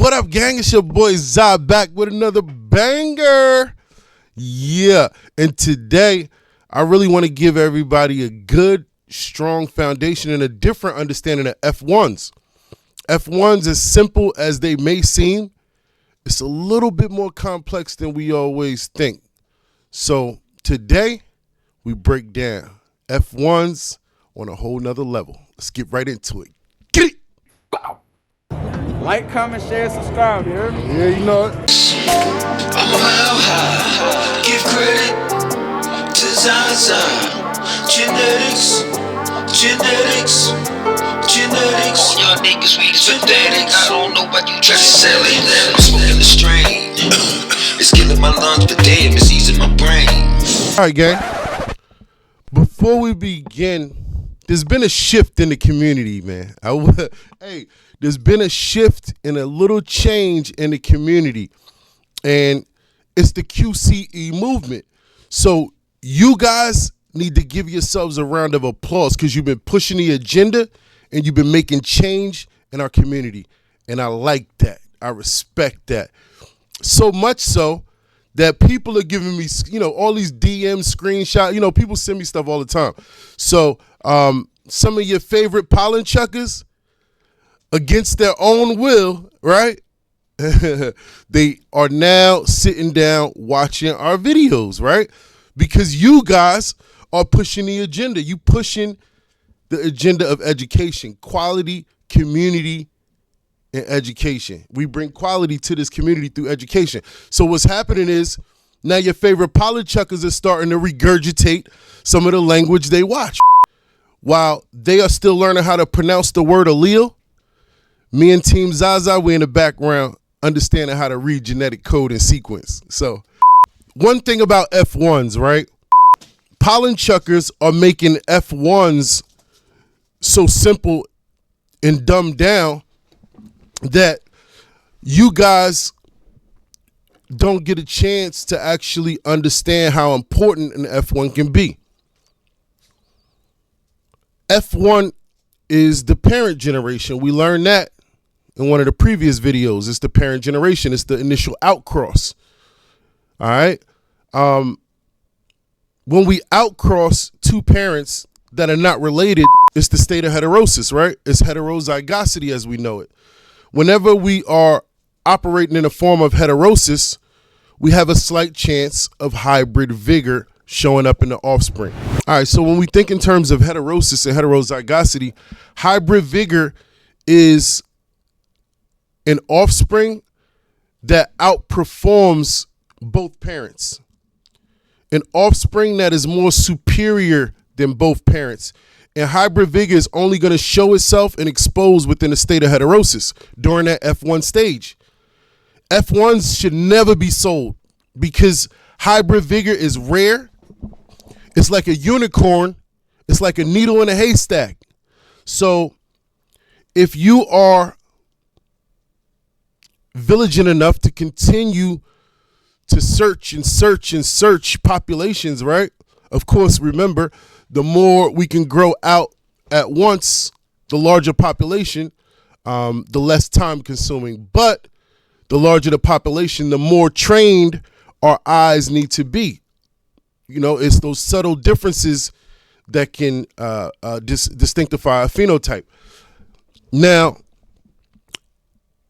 What up, gang? It's your boy ZaZa back with another banger. Yeah, and today I really want to give everybody a good, strong foundation and a different understanding of F1s. F1s, as simple as they may seem, it's a little bit more complex than we always think. So today we break down F1s on a whole nother level. Let's get right into it. Get it! Like, comment, share, subscribe, you heard me? Yeah, you know it. I'm high, give credit to ZaZa. Genetics. All y'all niggas read synthetics. I don't know why you try to sell it. I'm smoking the strain. It's killing my lungs, but damn, it's easing my brain. All right, gang. Before we begin, there's been a shift in the community, man. There's been a shift and a little change in the community, and it's the QCE movement. So you guys need to give yourselves a round of applause because you've been pushing the agenda and you've been making change in our community. And I like that. I respect that. So much so that people are giving me, all these DM screenshots. People send me stuff all the time. So some of your favorite pollen chuckers, against their own will, right? They are now sitting down watching our videos, right? Because you guys are pushing the agenda. You pushing the agenda of education, quality, community, and education. We bring quality to this community through education. So what's happening is now your favorite pollen chuckers are starting to regurgitate some of the language they watch. While they are still learning how to pronounce the word allele, me and Team ZaZa, we in the background understanding how to read genetic code and sequence. So one thing about F1s, right? Pollen chuckers are making F1s so simple and dumbed down that you guys don't get a chance to actually understand how important an F1 can be. F1 is the parent generation. We learned that in one of the previous videos. It's the parent generation. It's the initial outcross. All right. When we outcross two parents that are not related, it's the state of heterosis, right? It's heterozygosity as we know it. Whenever we are operating in a form of heterosis, we have a slight chance of hybrid vigor showing up in the offspring. All right, so when we think in terms of heterosis and heterozygosity, hybrid vigor is an offspring that outperforms both parents. An offspring that is more superior than both parents. And hybrid vigor is only going to show itself and expose within a state of heterosis during that F1 stage. F1s should never be sold because hybrid vigor is rare. It's like a unicorn. It's like a needle in a haystack. So if you are vigilant enough to continue to search populations, right? Of course, remember, the more we can grow out at once, the larger population, the less time consuming. But the larger the population, the more trained our eyes need to be. It's those subtle differences that can distinctify a phenotype. Now,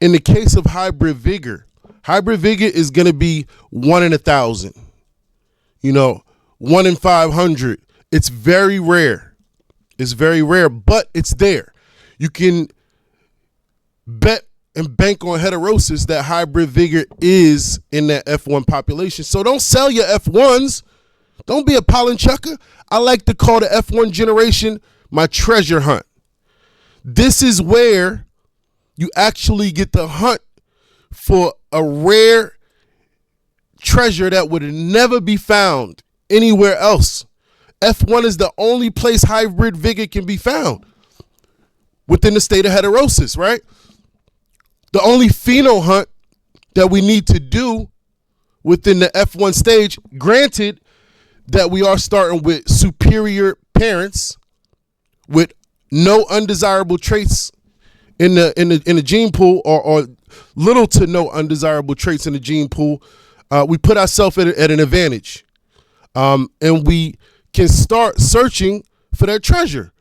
in the case of hybrid vigor is going to be 1 in 1,000, 1 in 500. It's very rare. It's very rare, but it's there. You can bet and bank on heterosis that hybrid vigor is in that F1 population. So don't sell your F1s. Don't be a pollen chucker. I like to call the F1 generation my treasure hunt. This is where you actually get to hunt for a rare treasure that would never be found anywhere else. F1 is the only place hybrid vigor can be found within the state of heterosis, right? The only pheno hunt that we need to do within the F1 stage, granted that we are starting with superior parents with no undesirable traits in the gene pool or little to no undesirable traits in the gene pool, we put ourselves at an advantage. And we can start searching for that treasure.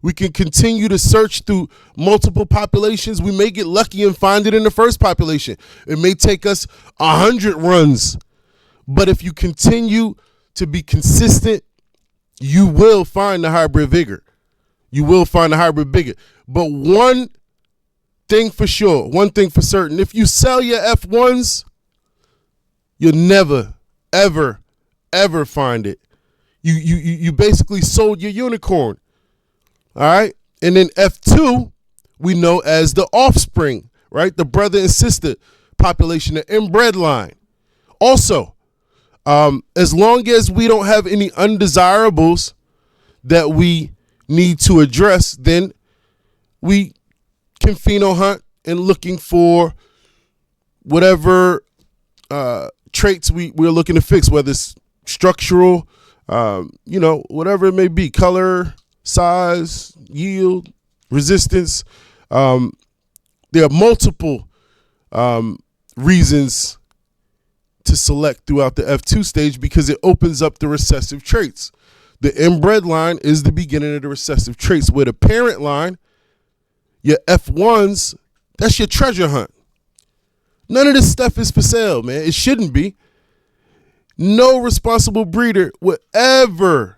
We can continue to search through multiple populations. We may get lucky and find it in the first population. It may take us 100 runs. But if you continue to be consistent, you will find the hybrid vigor. You will find the hybrid vigor. But one thing for sure, one thing for certain, if you sell your F1s, you'll never, ever, ever find it. You basically sold your unicorn. All right. And then F2, we know as the offspring, right? The brother and sister population, the inbred line. Also, as long as we don't have any undesirables that we need to address, then we can pheno hunt and looking for whatever traits we're looking to fix, whether it's structural, whatever it may be, color, size, yield, resistance. There are multiple reasons to select throughout the F2 stage because it opens up the recessive traits. The inbred line is the beginning of the recessive traits, where the parent line, your F1s, that's your treasure hunt. None of this stuff is for sale, man. It shouldn't be. No responsible breeder would ever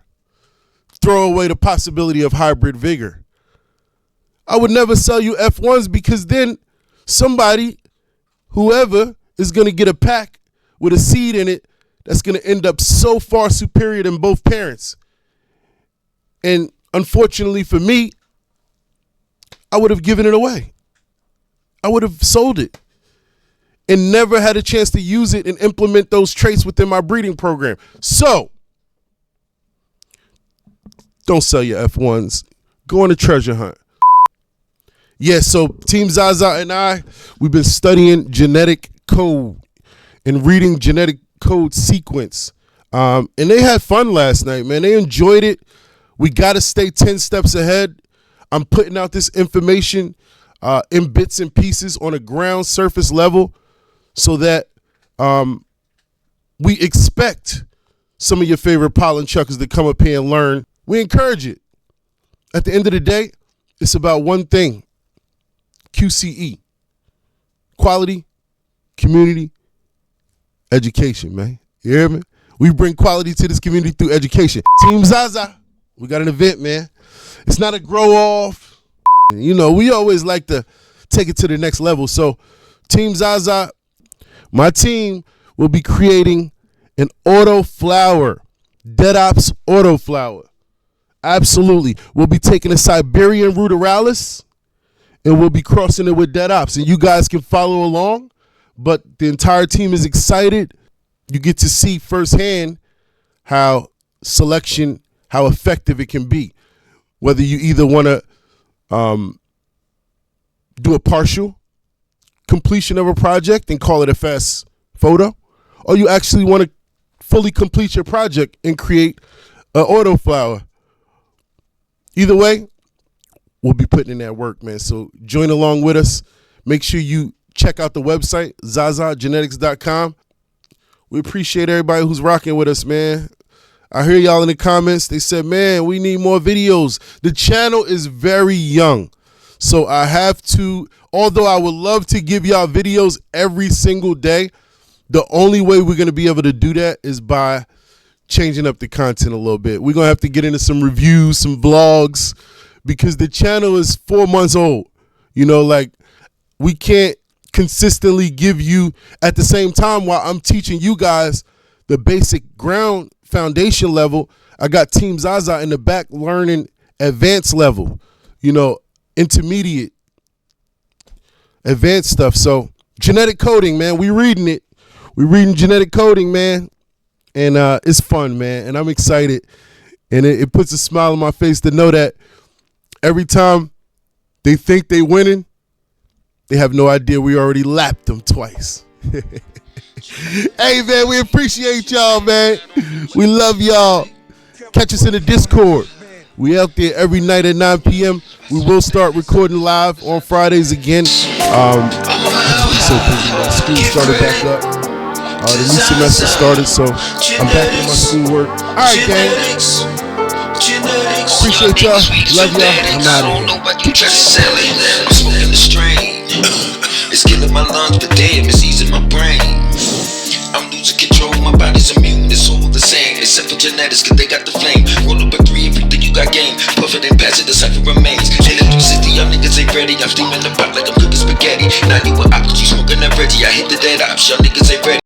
throw away the possibility of hybrid vigor. I would never sell you F1s because then somebody, whoever, is going to get a pack with a seed in it that's going to end up so far superior than both parents. And unfortunately for me, I would have given it away. I would have sold it and never had a chance to use it and implement those traits within my breeding program. So, don't sell your F1s. Go on a treasure hunt. Yeah, so Team ZaZa and I, we've been studying genetic code and reading genetic code sequence. And they had fun last night, man. They enjoyed it. We got to stay 10 steps ahead. I'm putting out this information in bits and pieces on a ground surface level so that we expect some of your favorite pollen chuckers to come up here and learn. We encourage it. At the end of the day, it's about one thing. QCE. Quality, community, education, man. You hear me? We bring quality to this community through education. Team ZaZa, we got an event, man. It's not a grow off. You know, we always like to take it to the next level. So Team ZaZa, my team will be creating an auto flower, Dead Ops auto flower. Absolutely. We'll be taking a Siberian ruderalis and we'll be crossing it with Dead Ops. And you guys can follow along, but the entire team is excited. You get to see firsthand how selection, how effective it can be. Whether you either want to do a partial completion of a project and call it a fast photo, or you actually want to fully complete your project and create an auto flower. Either way, we'll be putting in that work, man. So join along with us. Make sure you check out the website, zazagenetics.com. We appreciate everybody who's rocking with us, man. I hear y'all in the comments. They said, man, we need more videos. The channel is very young. So I have to, although I would love to give y'all videos every single day, the only way we're going to be able to do that is by changing up the content a little bit. We're going to have to get into some reviews, some vlogs, because the channel is 4 months old. You know, like, we can't consistently give you at the same time while I'm teaching you guys the basic ground foundation level. I got Team ZaZa in the back learning advanced level, you know, intermediate, advanced stuff. So genetic coding, man, we reading it. We reading genetic coding, man. And it's fun, man. And I'm excited. And it puts a smile on my face to know that every time they think they winning, they have no idea we already lapped them twice. Hey, man, we appreciate y'all, man. We love y'all. Catch us in the Discord. We out there every night at 9 p.m. We will start recording live on Fridays again. so busy, man. School started back up. The new semester started, so I'm back in my schoolwork. Alright, gang. Appreciate y'all. Love y'all. I'm out of here. I'm smoking the strain. It's killing my lungs, but damn, it's easing my brain. I'm losing control, my body's immune, it's all the same. Except for genetics, cause they got the flame. Roll up a 3, everything you got game. Puff it and pass it, the cipher remains. In the 360, y'all niggas ain't ready. I'm steaming the pot like I'm cooking spaghetti. Now you with options, you smoking that Reggie. I hit the dead ops, y'all niggas ain't ready.